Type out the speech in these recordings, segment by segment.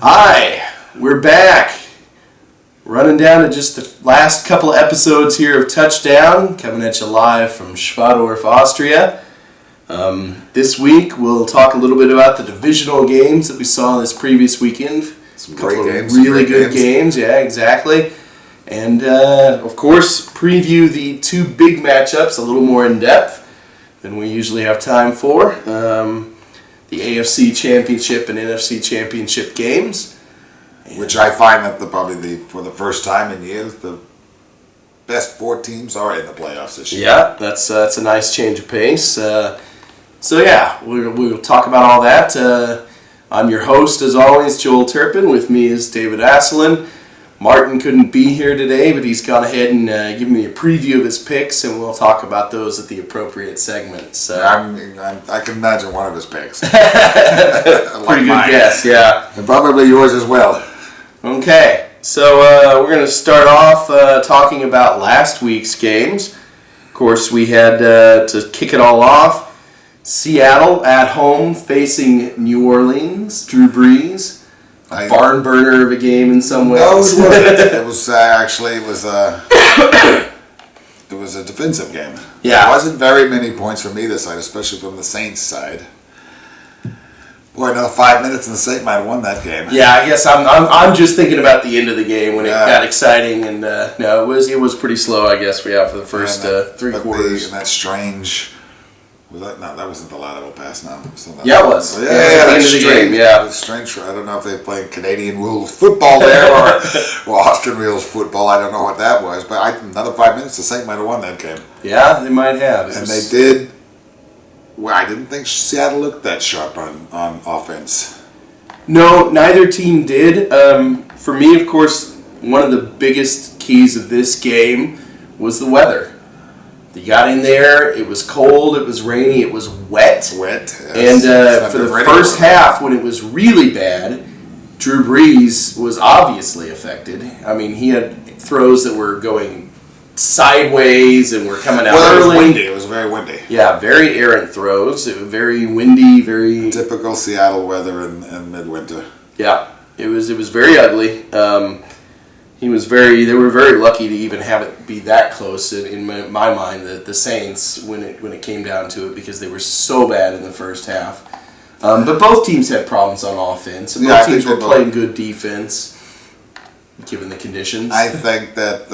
Hi, we're back. Running down to just the last couple of episodes here of Touchdown, coming at you live from Schwadorf, Austria. This week we'll talk a little bit about the divisional games that we saw this previous weekend. Some great games. Really good games, yeah, exactly. And of course, preview the two big matchups a little more in depth than we usually have time for. The AFC Championship and NFC Championship games. Which I find that for the first time in years, the best four teams are in the playoffs this year. Yeah, that's a nice change of pace. We'll talk about all that. I'm your host, as always, Joel Turpin. With me is David Asselin. Martin couldn't be here today, but he's gone ahead and given me a preview of his picks, and we'll talk about those at the appropriate segments. I can imagine one of his picks. Pretty good guess, yeah. And probably yours as well. Okay, so we're going to start off talking about last week's games. Of course, we had to kick it all off. Seattle at home facing New Orleans. Drew Brees. Barn burner of a game in some ways. No, it wasn't. It was it was a defensive game. Yeah. There wasn't very many points from either side, especially from the Saints side. Boy, another 5 minutes and the Saints might have won that game. Yeah, I guess I'm just thinking about the end of the game when it got exciting, and no, it was pretty slow, I guess, for the first three quarters. And that strange. Was that? No, that wasn't the lateral pass. No, yeah, it was. Yeah, that's the game. Yeah, it's strange. I don't know if they played Canadian rules football there or Austrian rules football. I don't know what that was, but another 5 minutes, the Saints might have won that game. Yeah, they might have. They did. Well, I didn't think Seattle looked that sharp on offense. No, neither team did. For me, of course, one of the biggest keys of this game was the weather. You got in there, it was cold, it was rainy, it was wet. Yes. And for the first half, when it was really bad, Drew Brees was obviously affected. I mean, he had throws that were going sideways and were coming out early. It was windy. It was very windy. Yeah, very errant throws. It was very windy, very... Typical Seattle weather in midwinter. Yeah, it was very ugly. They were very lucky to even have it be that close in my mind, the Saints, when it came down to it, because they were so bad in the first half. But both teams had problems on offense, and both teams were playing good defense, given the conditions. I think that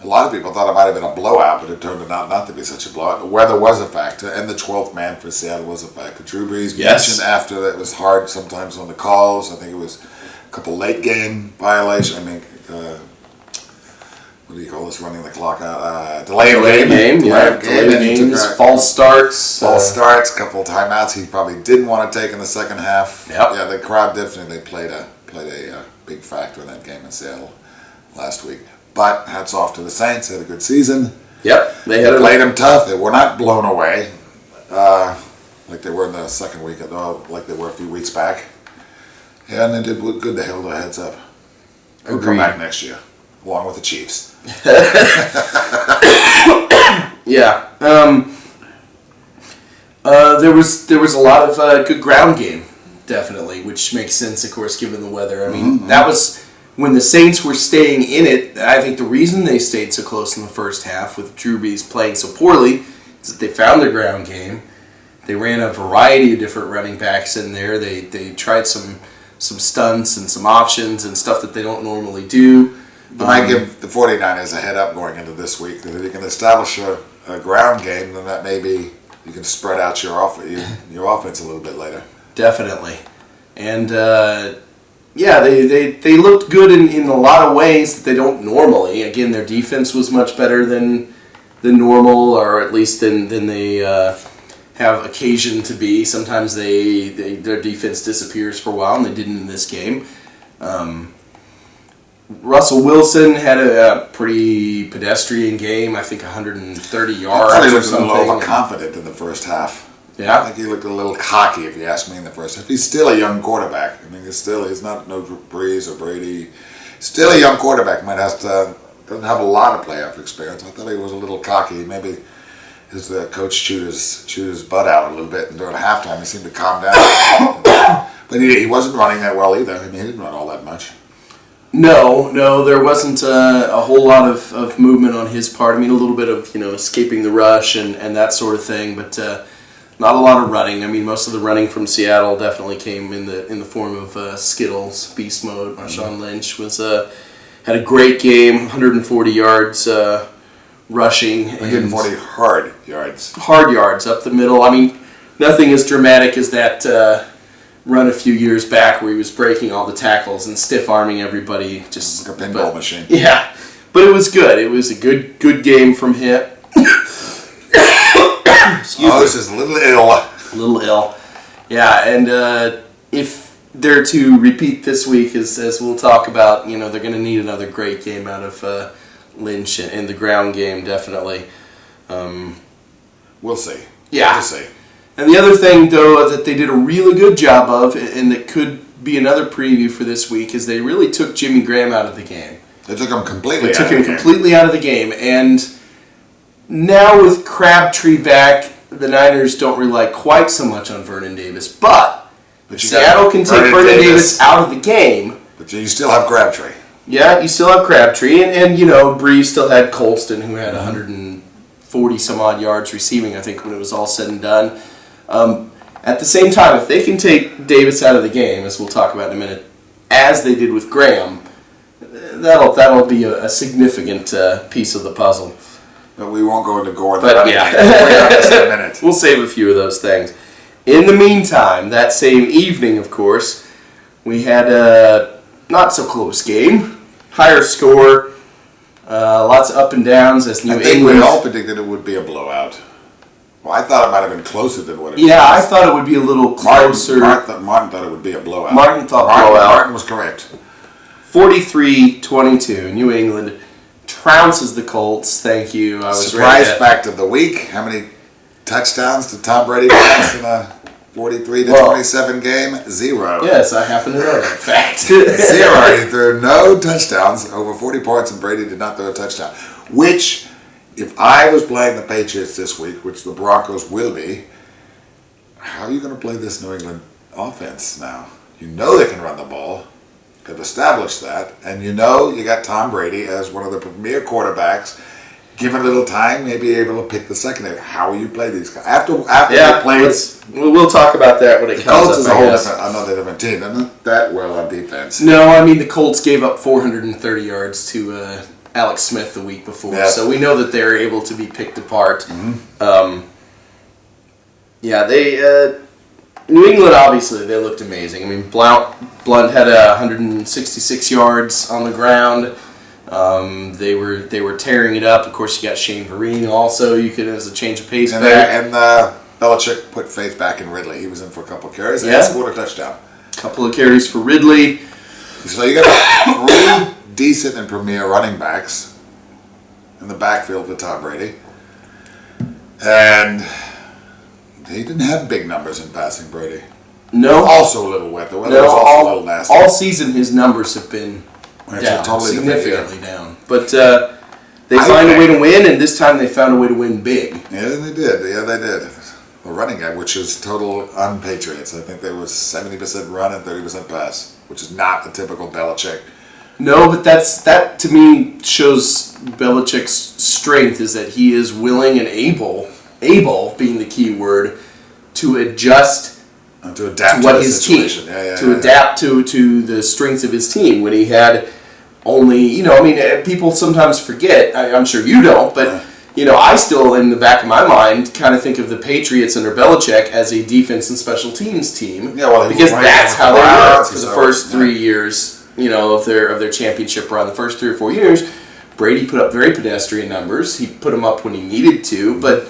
a lot of people thought it might have been a blowout, but it turned out not to be such a blowout. The weather was a factor, and the 12th man for Seattle was a factor. Drew Brees mentioned after that it was hard sometimes on the calls. I think it was a couple late game violations. I mean, what do you call this? Running the clock out. Delayed game. Delayed games. False starts. A couple timeouts he probably didn't want to take in the second half. Yep. Yeah, the crowd definitely played a big factor in that game in Seattle last week. But hats off to the Saints. They had a good season. Yep. They played them tough. They were not blown away like they were in the second week, like they were a few weeks back. Yeah, and they did good to hold their heads up. They'll come back next year, along with the Chiefs. Yeah. There was a lot of good ground game, definitely, which makes sense, of course, given the weather. I mean, that was when the Saints were staying in it. I think the reason they stayed so close in the first half, with Drew Brees playing so poorly, is that they found their ground game. They ran a variety of different running backs in there. They tried some stunts and some options and stuff that they don't normally do. But I give the 49ers a head up going into this week that if you can establish a ground game, then that maybe you can spread out your offense a little bit later. Definitely. And they looked good in a lot of ways that they don't normally. Again, their defense was much better than normal, or at least than they have occasion to be. Sometimes their defense disappears for a while, and they didn't in this game. Russell Wilson had a pretty pedestrian game. I think 130 yards. I thought he or looked something. a little overconfident in the first half. Yeah, I think he looked a little cocky, if you ask me, in the first half. He's still a young quarterback. I mean, he's not no Brees or Brady. Still a young quarterback. Doesn't have a lot of playoff experience. I thought he was a little cocky. Maybe his coach chewed his butt out a little bit, and during halftime he seemed to calm down. But he wasn't running that well either. I mean, he didn't run all that much. No, there wasn't a whole lot of movement on his part. I mean, a little bit of escaping the rush and that sort of thing, but not a lot of running. I mean, most of the running from Seattle definitely came in the form of Skittles, beast mode. Marshawn Lynch had a great game, 140 yards rushing. 140 hard yards. Hard yards up the middle. I mean, nothing as dramatic as that run a few years back where he was breaking all the tackles and stiff-arming everyody. Just like a pinball machine. Yeah, but it was good. It was a good game from him. This is a little ill. A little ill. Yeah, and if they're to repeat this week, as we'll talk about, they're going to need another great game out of Lynch in the ground game, definitely. We'll see. Yeah. We'll see. And the other thing, though, that they did a really good job of, and that could be another preview for this week, is they really took Jimmy Graham out of the game. They took him completely out of the game. They took him completely out of the game. And now with Crabtree back, the Niners don't rely quite so much on Vernon Davis. But Seattle can take Vernon Davis out of the game. But you still have Crabtree. Yeah, you still have Crabtree. And Breeze still had Colston, who had 140-some-odd yards receiving, I think, when it was all said and done. At the same time, if they can take Davis out of the game, as we'll talk about in a minute, as they did with Graham, that'll be a significant piece of the puzzle. But we won't go into gore. But in a minute. We'll save a few of those things. In the meantime, that same evening, of course, we had a not so close game, higher score, lots of up and downs as New England. We all predicted it would be a blowout. Well, I thought it might have been closer than what it was. Yeah, I thought it would be a little closer. Martin thought it would be a blowout. Martin thought blowout. Martin was correct. 43-22. New England trounces the Colts. Thank you. I was surprise fact of the week. How many touchdowns did Tom Brady pass in a 43-27 game? 0. Yes, I happen to know that fact. 0. He threw no touchdowns, over 40 points, and Brady did not throw a touchdown. Which, if I was playing the Patriots this week, which the Broncos will be, how are you going to play this New England offense now? You know they can run the ball. They've established that. And you got Tom Brady as one of the premier quarterbacks. Given a little time, maybe able to pick the secondary. How will you play these guys? After you play... We'll talk about that when it comes up. The Colts is another different team. They're not that well on defense. No, I mean, the Colts gave up 430 yards to Alex Smith the week before. Yes. So we know that they're able to be picked apart. Mm-hmm. New England, obviously, they looked amazing. I mean, Blunt had 166 yards on the ground. They were tearing it up. Of course, you got Shane Vereen also. You could, as a change of pace back. And Belichick put faith back in Ridley. He was in for a couple of carries and scored a touchdown. Couple of carries for Ridley. So you got 3 decent and premier running backs in the backfield with Tom Brady. And he didn't have big numbers in passing, Brady. No. Also a little wet. The weather was also a little nasty. All season his numbers have been down, significantly down. But they find a way to win, and this time they found a way to win big. Yeah, they did. The running game, which is total un-Patriots. I think there was 70% run and 30% pass, which is not the typical Belichick. No, but that to me shows Belichick's strength is that he is willing and able being the key word, to adjust to adapt to what his team, adapt to the strengths of his team. When he had only, people sometimes forget. I'm sure you don't, but I still, in the back of my mind, kind of think of the Patriots under Belichick as a defense and special teams team. Yeah, well, because that's how they were for the first 3 years, of their championship run. The first 3 or 4 years, Brady put up very pedestrian numbers. He put them up when he needed to, but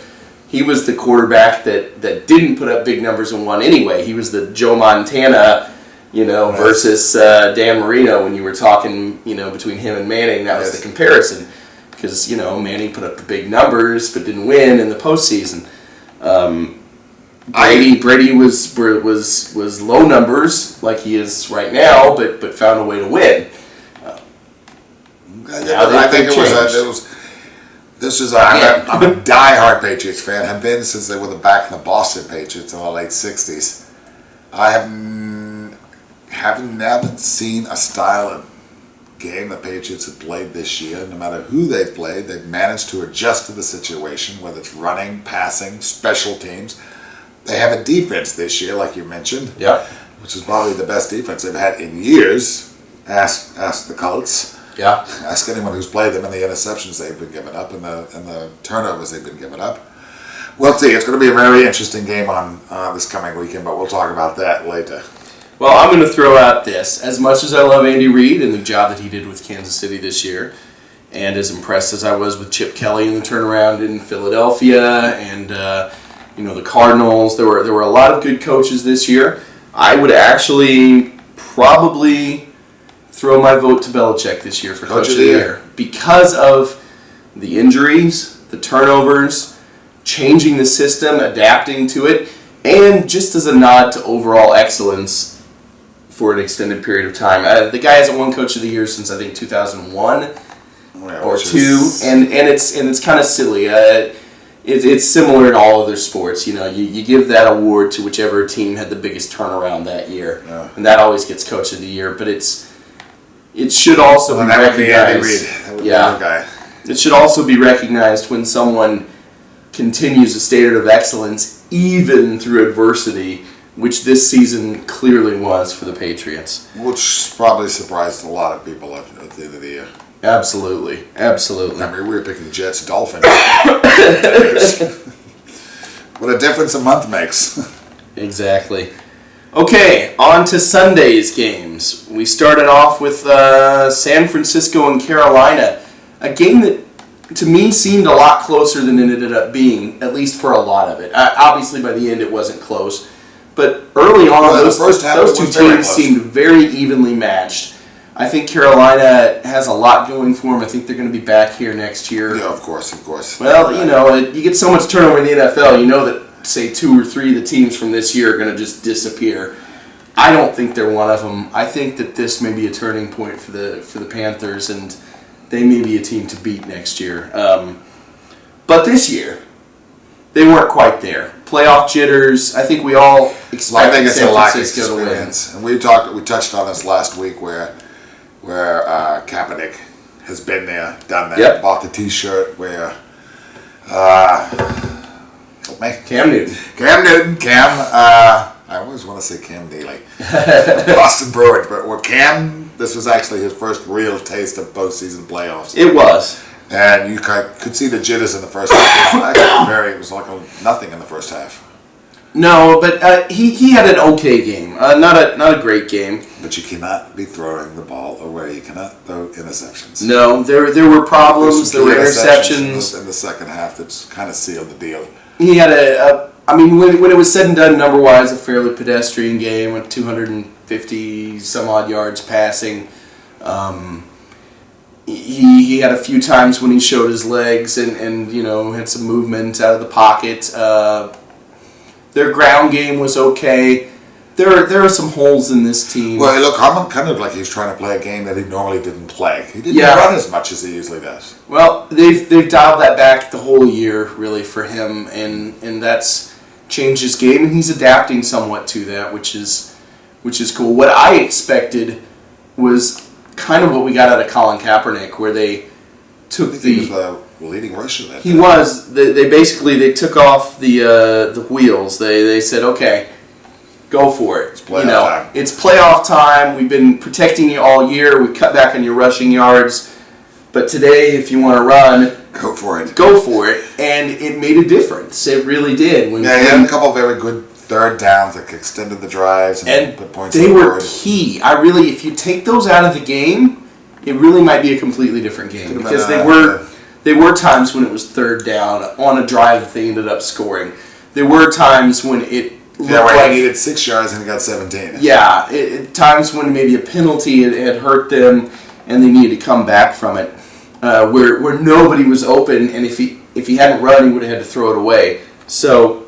he was the quarterback that didn't put up big numbers and won anyway. He was the Joe Montana, versus Dan Marino when you were talking, between him and Manning. That was the comparison. Because, Manning put up the big numbers but didn't win in the postseason. Brady was low numbers like he is right now, but found a way to win. I think it was I'm a die-hard Patriots fan. Have been since they were back in the Boston Patriots in the late 60s. haven't seen a style of game the Patriots have played this year. No matter who they've played, they've managed to adjust to the situation, whether it's running, passing, special teams. They have a defense this year, like you mentioned, Yeah. which is probably the best defense they've had in years. Ask the Colts. Yeah. Ask anyone who's played them and the interceptions they've been giving up and the turnovers they've been giving up. We'll see. It's going to be a very interesting game on this coming weekend, but we'll talk about that later. Well, I'm going to throw out this. As much as I love Andy Reid and the job that he did with Kansas City this year, and as impressed as I was with Chip Kelly in the turnaround in Philadelphia and the Cardinals, there were a lot of good coaches this year. I would actually probably throw my vote to Belichick this year for Coach of the Year because of the injuries, the turnovers, changing the system, adapting to it, and just as a nod to overall excellence for an extended period of time. The guy hasn't won Coach of the Year since I think 2001 or 2, and it's kind of silly. It's similar in all other sports. You give that award to whichever team had the biggest turnaround that year, and that always gets Coach of the Year. But it should also be recognized. It should also be recognized when someone continues a standard of excellence even through adversity, which this season clearly was for the Patriots. Which probably surprised a lot of people at the end of the year. Absolutely. I mean, we were picking Jets, Dolphins. What a difference a month makes. Exactly. Okay, on to Sunday's games. We started off with San Francisco and Carolina, a game that to me seemed a lot closer than it ended up being, at least for a lot of it. Obviously, by the end, it wasn't close. But early on, those two teams seemed very evenly matched. I think Carolina has a lot going for them. I think they're going to be back here next year. Yeah, of course. Well, you get so much turnover in the NFL, you know that, say, 2 or 3 of the teams from this year are going to just disappear. I don't think they're one of them. I think that this may be a turning point for the Panthers, and they may be a team to beat next year. But this year, they weren't quite there. Playoff jitters. I think we all expect San Francisco to win. And we touched on this last week where Kaepernick has been there, done that, Yep. bought the T-shirt where Cam Newton. I always want to say Cam Neely, Boston Bruins, but Cam, this was actually his first real taste of postseason playoffs. It was. And you could see the jitters in the first half. It was like nothing in the first half. No, but he had an okay game. Not a great game. But you cannot be throwing the ball away. You cannot throw interceptions. No, there were problems. There were interceptions in the second half that's kind of sealed the deal. He had when it was said and done, number-wise, a fairly pedestrian game with 250 some odd yards passing. He had a few times when he showed his legs and had some movement out of the pocket. Their ground game was okay. There are some holes in this team. Well, look, I'm kind of like he's trying to play a game that he normally didn't play. He didn't run as much as he usually does. Well, they've dialed that back the whole year, really, for him, and that's changed his game, and he's adapting somewhat to that, which is cool. What I expected was kind of what we got out of Colin Kaepernick, where they took he was the leading rusher that he was. They basically took off the wheels. They said, okay, go for it. It's playoff time. It's playoff time. We've been protecting you all year. We cut back on your rushing yards, but today, if you want to run, go for it. Go for it, and it made a difference. It really did. He had a couple of very good third downs that extended the drives and put points on the board. They were key. If you take those out of the game, it really might be a completely different game because there were times when it was third down on a drive that they ended up scoring. There were times when it looked like he needed 6 yards and he got 17. Yeah, times when maybe a penalty had hurt them and they needed to come back from it, where nobody was open, and if he hadn't run, he would have had to throw it away. So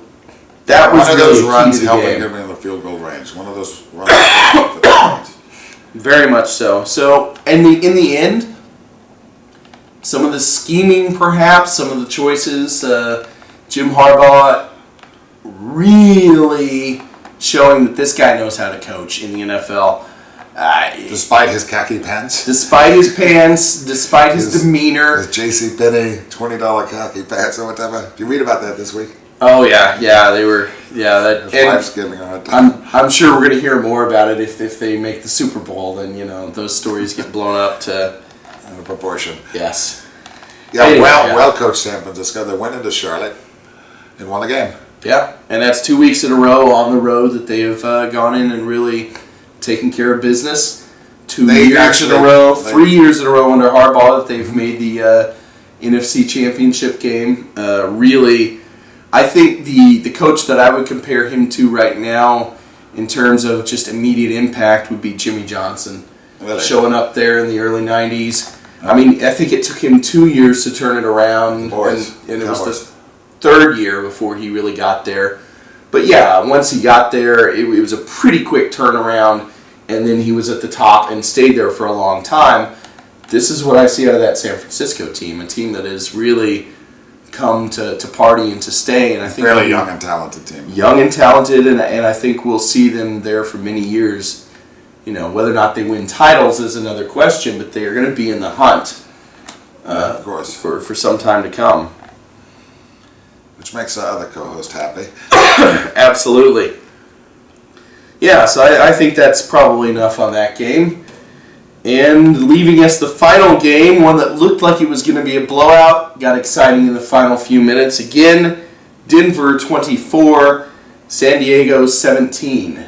that was one of really those runs key to helping the game. him in the field goal range. One of those runs. Very much so. So, in the end, some of the scheming, perhaps, some of the choices, Jim Harbaugh really showing that this guy knows how to coach in the NFL. Despite his khaki pants. Despite his pants, despite his demeanor. His J.C. Penney $20 khaki pants or whatever. Did you read about that this week? Oh yeah, they were. Yeah, his wife's giving her a hard time. I'm sure we're going to hear more about it if they make the Super Bowl. Then those stories get blown up to in a proportion. Yes. Yeah, well coached San Francisco. They went into Charlotte and won the game. Yeah, and that's 2 weeks in a row on the road that they have gone in and really taken care of business. 3 years in a row under Harbaugh that they've made the NFC Championship game. Really, I think the coach that I would compare him to right now in terms of just immediate impact would be Jimmy Johnson. Really? Showing up there in the early 90s. I mean, I think it took him 2 years to turn it around. And it was the third year before he really got there. But yeah, once he got there, it was a pretty quick turnaround, and then he was at the top and stayed there for a long time. This is what I see out of that San Francisco team, a team that has really come to party and to stay. And I think fairly young and talented team. Young and talented, and I think we'll see them there for many years. Whether or not they win titles is another question, but they are going to be in the hunt, of course, for some time to come. Which makes our other co-host happy. Absolutely. Yeah, so I think that's probably enough on that game. And leaving us the final game, one that looked like it was going to be a blowout, got exciting in the final few minutes. Again, Denver 24, San Diego 17.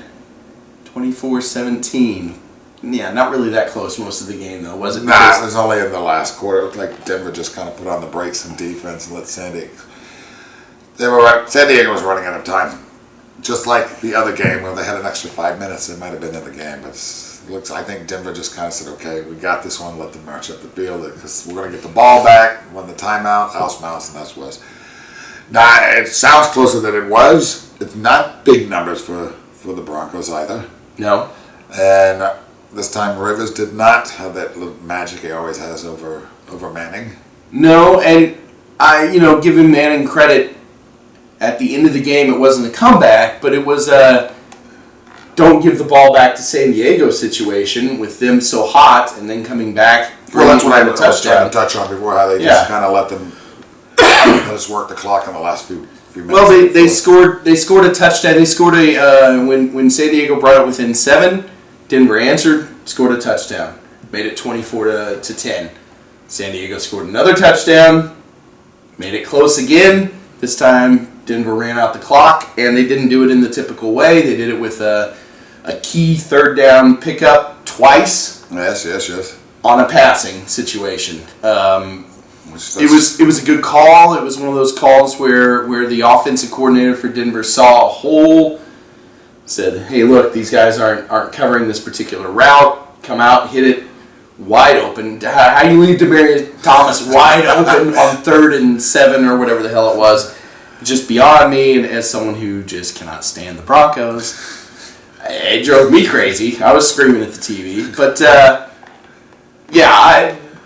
24-17. Yeah, not really that close most of the game, though, was it? Nah, it was only in the last quarter. It looked like Denver just kind of put on the brakes in defense and let San Diego... San Diego was running out of time. Just like the other game where they had an extra 5 minutes, they might have been in the game. But I think Denver just kind of said, okay, we got this one, let them march up the field. Because we're going to get the ball back, won the timeout, house mouse, and that's was. Now, it sounds closer than it was. It's not big numbers for the Broncos either. No. And this time Rivers did not have that little magic he always has over Manning. No, and I, giving Manning credit, at the end of the game it wasn't a comeback, but it was a don't give the ball back to San Diego situation with them so hot and then coming back. Well, that's what I was trying to touch on before, how they just kind of let us work the clock in the last few minutes. Well, they scored a touchdown. They scored when San Diego brought it within 7. Denver answered, scored a touchdown, made it 24-10. San Diego scored another touchdown, made it close again. This time Denver ran out the clock, and they didn't do it in the typical way. They did it with a key third down pickup twice. Yes. On a passing situation. It was a good call. It was one of those calls where the offensive coordinator for Denver saw a hole, said, "Hey, look, these guys aren't covering this particular route. Come out, hit it wide open." How you leave Demaryius Thomas wide open on 3rd and 7 or whatever the hell it was, just beyond me. And as someone who just cannot stand the Broncos, it drove me crazy. I was screaming at the TV, but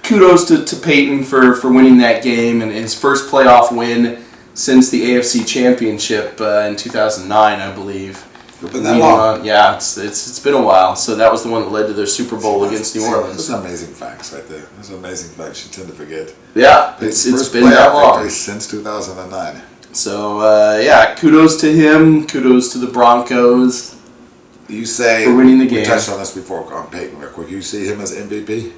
kudos to Peyton for winning that game and his first playoff win since the AFC Championship in 2009, I believe. It's been that long. Yeah, it's been a while. So that was the one that led to their Super Bowl against New Orleans. Those are amazing facts right there. Those are amazing facts you tend to forget. Yeah, it's been that long. Since 2009. So, kudos to him. Kudos to the Broncos. You say, for winning the game. We touched on this before on Peyton real quick. You see him as MVP?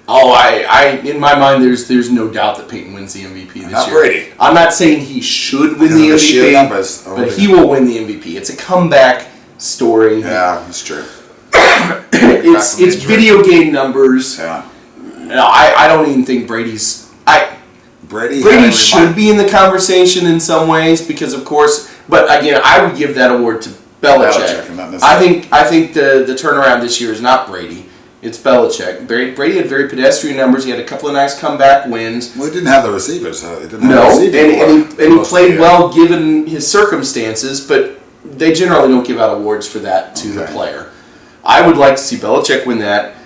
Oh, I in my mind, there's no doubt that Peyton wins the MVP this year. Not Brady. I'm not saying he should win the MVP, but he will win the MVP. It's a comeback story. Yeah, that's true. it's video game numbers. Yeah. No, I don't even think Brady's. Brady should be in the conversation in some ways because, of course, but again, I would give that award to Belichick. I think the turnaround this year is not Brady. It's Belichick. Brady had very pedestrian numbers. He had a couple of nice comeback wins. Well, he didn't have the receivers. He played well given his circumstances, but they generally don't give out awards for that to the player. I would like to see Belichick win that.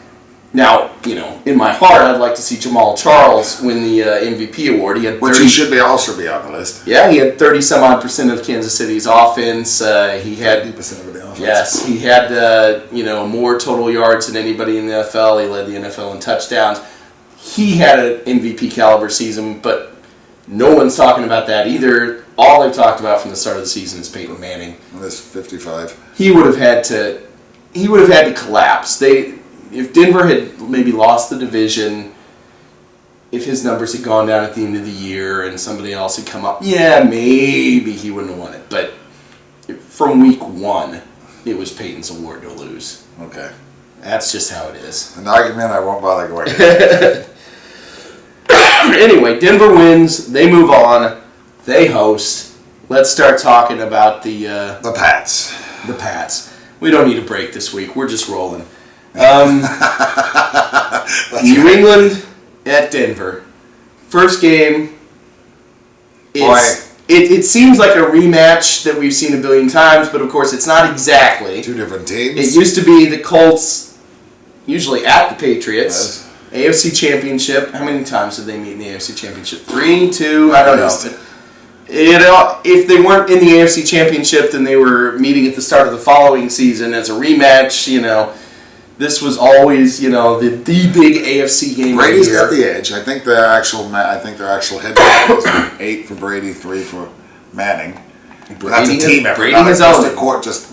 Now, in my heart, I'd like to see Jamal Charles win the MVP award. He had which he should also be on the list. Yeah, he had 30-some-odd% of Kansas City's offense. He had 50% of the offense. offense. Yes, he had more total yards than anybody in the NFL. He led the NFL in touchdowns. He had an MVP caliber season, but no one's talking about that either. All they've talked about from the start of the season is Peyton Manning. This 55. He would have had to collapse. If Denver had maybe lost the division, if his numbers had gone down at the end of the year and somebody else had come up, maybe he wouldn't have won it. But from week one, it was Peyton's award to lose. Okay. That's just how it is. An argument I won't bother going into. Anyway, Denver wins. They move on. They host. Let's start talking about the Pats. The Pats. We don't need a break this week. We're just rolling. New England at Denver. First game. It seems like a rematch that we've seen a billion times, but of course it's not exactly. Two different teams. It used to be the Colts, usually at the Patriots. Yes. AFC Championship. How many times did they meet in the AFC Championship? 3, 2, I don't know. If they weren't in the AFC Championship, then they were meeting at the start of the following season as a rematch. This was always the big AFC game. Brady's got the edge. I think their actual head was 8 for Brady, 3 for Manning. That's a team effort. Brady not has just owned a it.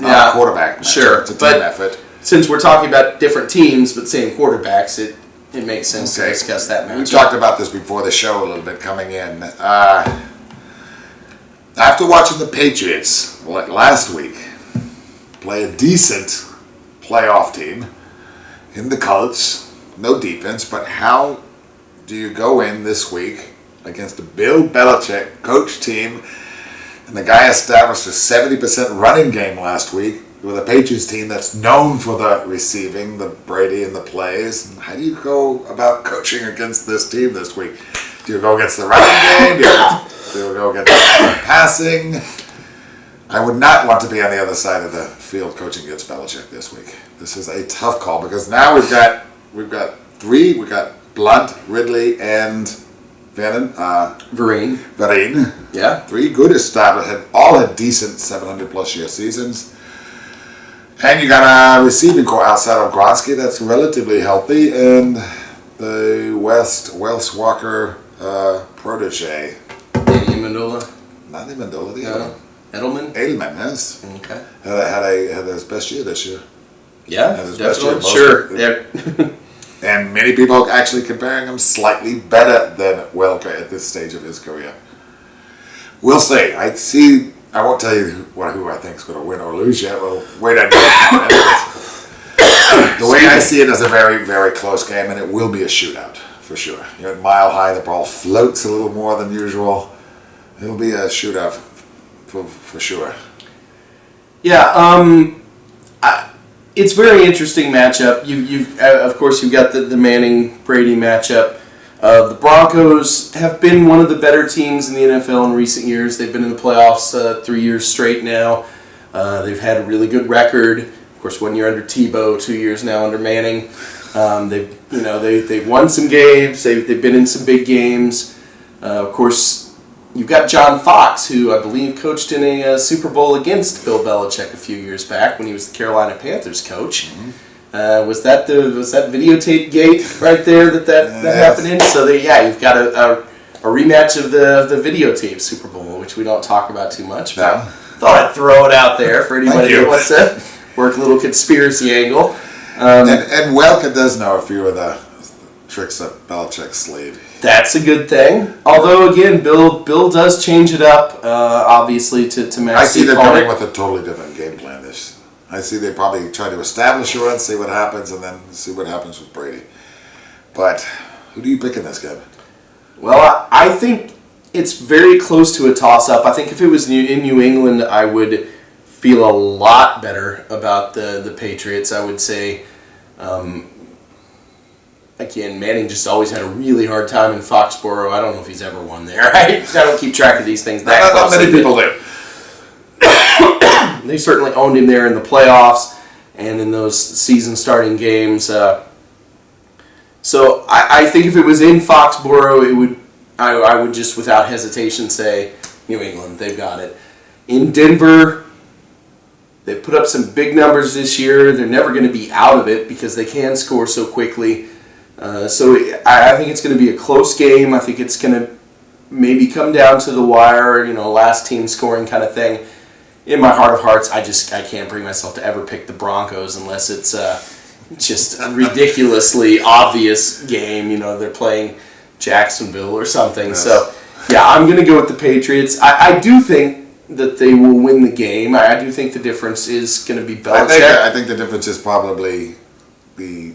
not a quarterback match. Sure, It's a team effort. Since we're talking about different teams but same quarterbacks, it makes sense to discuss that match. We talked about this before the show a little bit coming in. After watching the Patriots last week play a decent playoff team in the Colts, no defense, but how do you go in this week against a Bill Belichick coach team, and the guy established a 70% running game last week with a Patriots team that's known for the receiving, the Brady and the plays? How do you go about coaching against this team this week? Do you go against the running game? Do you go against the passing? I would not want to be on the other side of the field coaching against Belichick this week. This is a tough call because now we've got three. We've got Blunt, Ridley, and Vereen. Yeah. 3 good established, all had decent 700+ year seasons. And you got a receiving core outside of Gronkowski that's relatively healthy, and the Wells Walker protege. Danny Amendola. Not Amendola, the other one. Edelman, yes. Okay. Had his best year this year. Yeah, Had his best definitely. year Sure. Yeah. And many people are actually comparing him slightly better than Welker at this stage of his career. We'll see. I won't tell you who I think is going to win or lose yet. We'll wait on that. The way I see it is a very, very close game, and it will be a shootout for sure. You're at Mile High. The ball floats a little more than usual. It'll be a shootout for sure. Yeah. It's a very interesting matchup. You've of course you've got the Manning Brady matchup. The Broncos have been one of the better teams in the NFL in recent years. They've been in the playoffs 3 years straight now. They've had a really good record. Of course, 1 year under Tebow, 2 years now under Manning. They've won some games. They've been in some big games. Of course, you've got John Fox, who I believe coached in a Super Bowl against Bill Belichick a few years back when he was the Carolina Panthers coach. Mm-hmm. Was that videotape gate right there that happened in? So you've got a rematch of the videotape Super Bowl, which we don't talk about too much. But thought I'd throw it out there for anybody who wants to work a little conspiracy angle. And Welker does know a few of the tricks up Belichick's sleeve. That's a good thing. Although again, Bill does change it up, obviously to match. I see them coming with a totally different game plan this. I see they probably try to establish a run, see what happens, and then see what happens with Brady. But who do you pick in this game? Well, I think it's very close to a toss-up. I think if it was in New England, I would feel a lot better about the Patriots. I would say, again, Manning just always had a really hard time in Foxborough. I don't know if he's ever won there. I don't keep track of these things that closely. Not many people do. They certainly owned him there in the playoffs and in those season-starting games. So I think if it was in Foxborough, I would just without hesitation say New England. They've got it. In Denver, They've put up some big numbers this year. They're never going to be out of it because they can score so quickly. So I think it's going to be a close game. I think it's going to maybe come down to the wire, last team scoring kind of thing. In my heart of hearts, I can't bring myself to ever pick the Broncos unless it's just a ridiculously obvious game. They're playing Jacksonville or something. Yes. So, yeah, I'm going to go with the Patriots. I do think that they will win the game. I do think the difference is going to be Belichick. I think the difference is probably the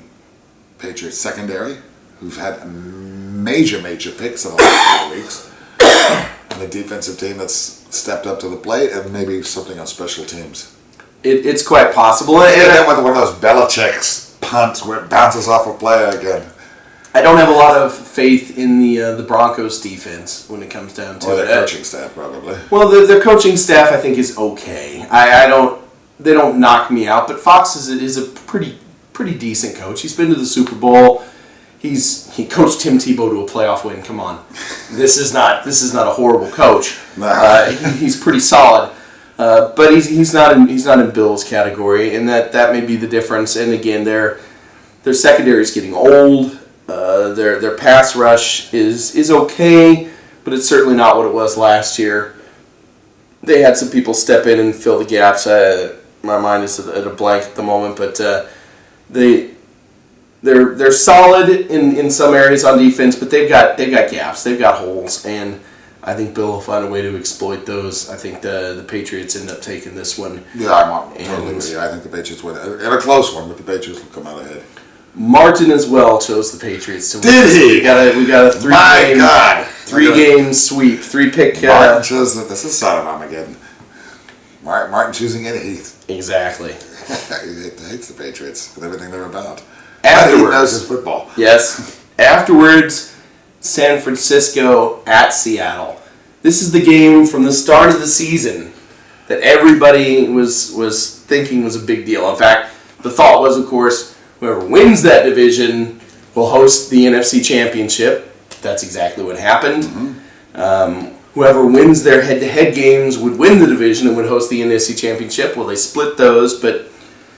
Patriots secondary, who've had major picks in the last 4 weeks, and the defensive team that's stepped up to the plate, and maybe something on special teams. It's quite possible. And then with one of those Belichick's punts where it bounces off a player again. I don't have a lot of faith in the Broncos defense when it comes down to it. Or their coaching staff, probably. Well, their coaching staff, I think, is okay. They don't knock me out, but Fox is a pretty decent coach. He's been to the Super Bowl. He coached Tim Tebow to a playoff win. Come on, this is not a horrible coach. He's pretty solid, but he's not in Bill's category, and that may be the difference. And again, their secondary is getting old. Their pass rush is okay, but it's certainly not what it was last year. They had some people step in and fill the gaps. My mind is at a blank at the moment, but they're solid in some areas on defense, but they've got gaps, they've got holes, and I think Bill will find a way to exploit those. I think the Patriots end up taking this one. Yeah, I'm totally with you. I think the Patriots win. And a close one, but the Patriots will come out ahead. Martin as well chose the Patriots to win. Did he? We got a three game sweep, 3-pick. Martin chose that. This is Sodom Armageddon. Martin choosing Eddie Heath. Exactly. He hates the Patriots with everything they're about. Afterwards, he knows his football. Yes. Afterwards, San Francisco at Seattle. This is the game from the start of the season that everybody was thinking was a big deal. In fact, the thought was, of course, whoever wins that division will host the NFC Championship. That's exactly what happened. Mm-hmm. Whoever wins their head-to-head games would win the division and would host the NFC Championship. Well, they split those, but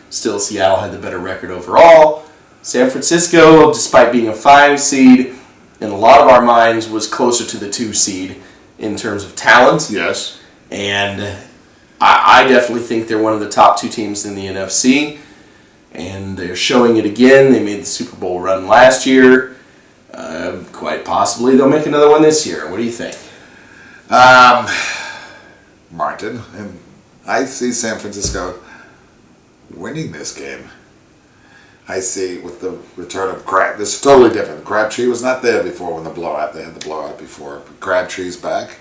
still Seattle had the better record overall. San Francisco, despite being a 5 seed, in a lot of our minds was closer to the 2 seed in terms of talent. Yes. And I definitely think they're one of the top 2 teams in the NFC. And they're showing it again. They made the Super Bowl run last year. Quite possibly they'll make another one this year. What do you think? Martin, and I see San Francisco winning this game. I see with the return of Crab. This is totally different. Crabtree was not there before when they had the blowout before. But Crabtree's back.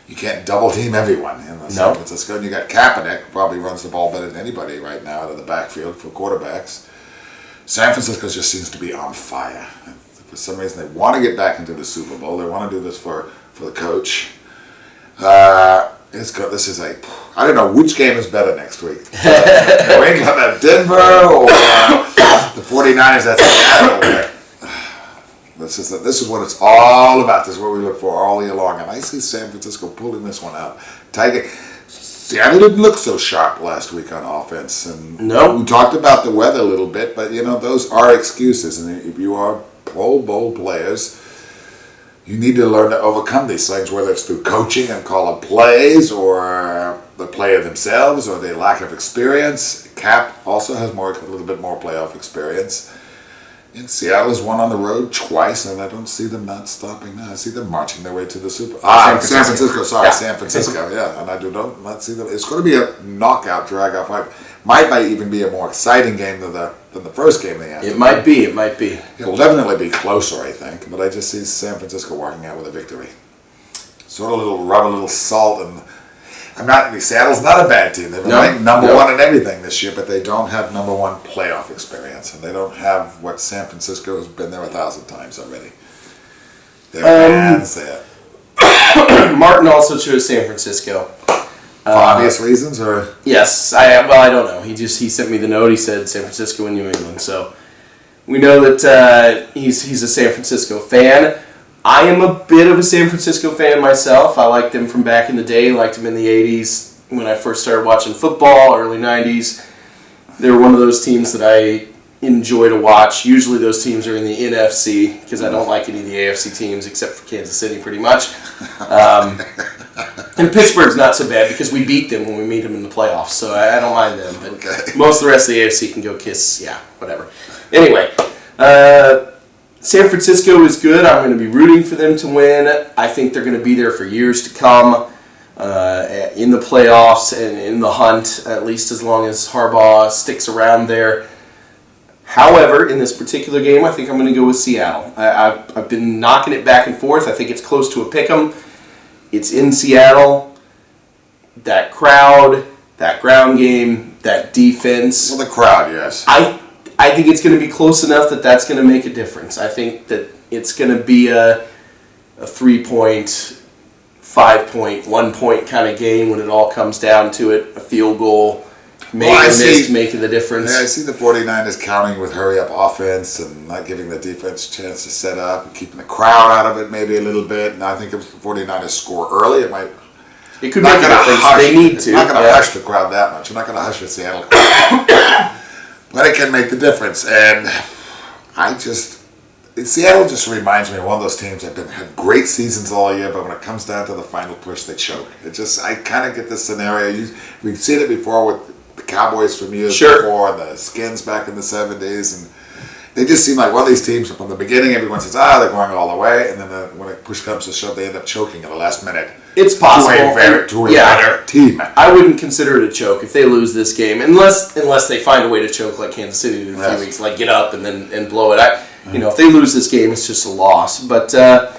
You can't double team everyone in San Francisco. And you got Kaepernick, who probably runs the ball better than anybody right now out of the backfield for quarterbacks. San Francisco just seems to be on fire. For some reason, they want to get back into the Super Bowl. They want to do this for the coach. This is I don't know which game is better next week. New England at Denver or the 49ers at Seattle. This is what it's all about. This is what we look for all year long. And I see San Francisco pulling this one out. Seattle didn't look so sharp last week on offense. And we talked about the weather a little bit, but those are excuses. And if you are Pro Bowl players, you need to learn to overcome these things, whether it's through coaching and calling plays or the player themselves or their lack of experience. Cap also has a little bit more playoff experience. And Seattle has won on the road twice, and I don't see them not stopping now. I see them marching their way to the Super Bowl. San Francisco. San Francisco, yeah. And I do not see them. It's going to be a knockout drag-off fight. Might even be a more exciting game than the first game they had. It might be. It'll definitely be closer, I think. But I just see San Francisco walking out with a victory. Sort of rub a little salt and... Seattle's not a bad team. They've been ranked number 1 in everything this year, but they don't have number 1 playoff experience, and they don't have what San Francisco has been there 1,000 times already. Their fans there. Martin also chose San Francisco. For obvious reasons, or yes, I don't know. He sent me the note. He said San Francisco and New England, so we know that he's a San Francisco fan. I am a bit of a San Francisco fan myself. I liked them from back in the day. Liked them in the 80s. when I first started watching football, early 90s. They were one of those teams that I enjoy to watch. Usually those teams are in the NFC because I don't like any of the AFC teams except for Kansas City pretty much. And Pittsburgh's not so bad because we beat them when we meet them in the playoffs, so I don't mind them. But most of the rest of the AFC can go kiss, whatever. Anyway, San Francisco is good. I'm going to be rooting for them to win. I think they're going to be there for years to come in the playoffs and in the hunt, at least as long as Harbaugh sticks around there. However, in this particular game, I think I'm going to go with Seattle. I've been knocking it back and forth. I think it's close to a pick'em. It's in Seattle. That crowd, that ground game, that defense. Well, the crowd, yes. I think it's going to be close enough that that's going to make a difference. I think that it's going to be a 3-point, 5-point, 1-point kind of game when it all comes down to it. A field goal, making the difference. Yeah, I see the 49ers counting with hurry-up offense and not giving the defense a chance to set up and keeping the crowd out of it maybe a little bit. And I think if the 49ers score early, it could make a difference. They need to. Not going to hush the crowd that much. You're not going to hush the Seattle crowd. But it can make the difference. And Seattle just reminds me of one of those teams that have had great seasons all year, but when it comes down to the final push, they choke. I kind of get this scenario. We've seen it before with the Cowboys from years before, and the Skins back in the 70s, and they just seem like one of these teams from the beginning, everyone says, they're going all the way, and then when it push comes to shove, they end up choking at the last minute. It's possible. To a better team. I wouldn't consider it a choke if they lose this game, unless they find a way to choke like Kansas City did in a few weeks, like get up and then blow it. If they lose this game, it's just a loss. But the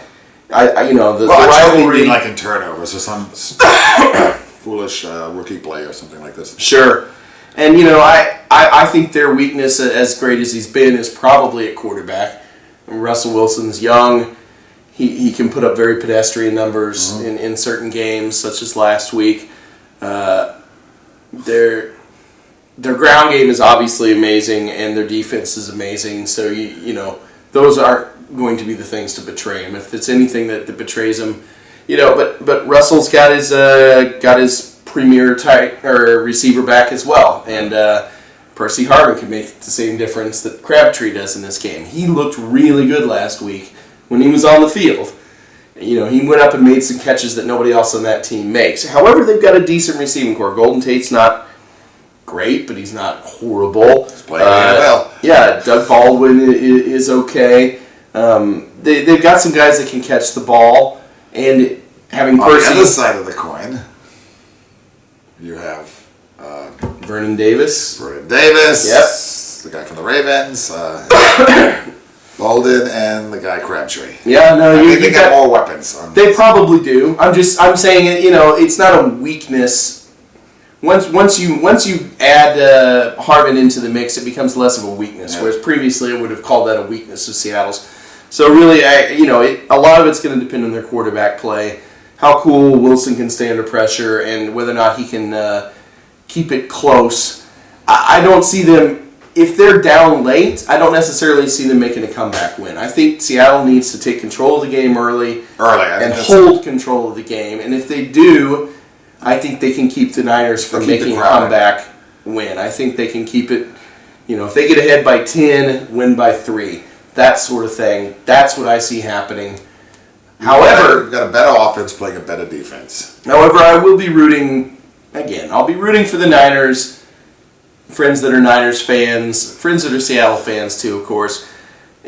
rivalry, like in turnovers or some foolish rookie play or something like this. Sure. And, I think their weakness, as great as he's been, is probably at quarterback. Russell Wilson's young. He can put up very pedestrian numbers in certain games, such as last week. Their ground game is obviously amazing, and their defense is amazing. So, those aren't going to be the things to betray him. If it's anything that betrays him, but Russell's got his premier tight or receiver back as well, and Percy Harvin can make the same difference that Crabtree does in this game. He looked really good last week when he was on the field. He went up and made some catches that nobody else on that team makes. However, they've got a decent receiving core. Golden Tate's not great, but he's not horrible. He's playing NFL. Yeah, Doug Baldwin is okay. They've got some guys that can catch the ball, and having Percy on the other side of the coin, you have Vernon Davis. Yep. The guy from the Ravens. Bolden and the guy Crabtree. Yeah, no, they got more weapons. They probably do. I'm saying it. It's not a weakness. Once you add Harvin into the mix, it becomes less of a weakness. Whereas previously, I would have called that a weakness of Seattle's. So really, a lot of it's going to depend on their quarterback play, how cool Wilson can stay under pressure, and whether or not he can keep it close. I don't see them. If they're down late, I don't necessarily see them making a comeback win. I think Seattle needs to take control of the game early and hold control of the game. And if they do, I think they can keep the Niners from making a comeback win. I think they can keep it, if they get ahead by 10, win by 3. That sort of thing. That's what I see happening. However, you've got a better offense playing a better defense. However, I will be rooting, I'll be rooting for the Niners. Friends that are Niners fans, friends that are Seattle fans too, of course.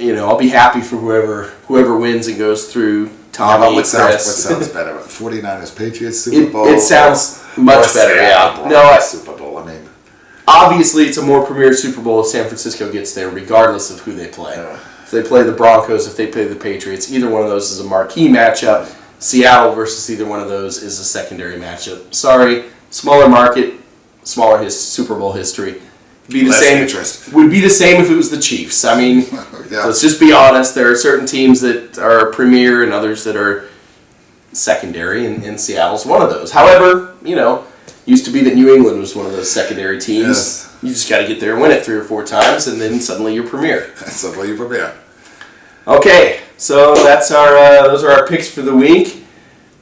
I'll be happy for whoever wins and goes through Tommy, what sounds better? 49ers Patriots Super Bowl? It sounds much better, Super Bowl, obviously, it's a more premier Super Bowl if San Francisco gets there, regardless of who they play. If they play the Broncos, if they play the Patriots, either one of those is a marquee matchup. Seattle versus either one of those is a secondary matchup. Sorry, smaller market, smaller Super Bowl history. Would be the same if it was the Chiefs. Let's just be honest. There are certain teams that are premier and others that are secondary, and Seattle's one of those. However, used to be that New England was one of those secondary teams. Yes. You just got to get there and win it 3 or 4 times, and then suddenly you're premier. Okay, so those are our picks for the week.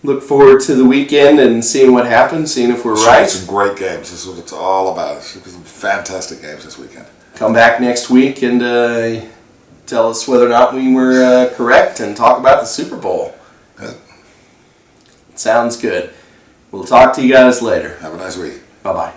look forward to the weekend and seeing what happens, seeing if we're right. Some great games. This is what it's all about. Some fantastic games this weekend. Come back next week and tell us whether or not we were correct and talk about the Super Bowl. Good. Sounds good. We'll talk to you guys later. Have a nice week. Bye-bye.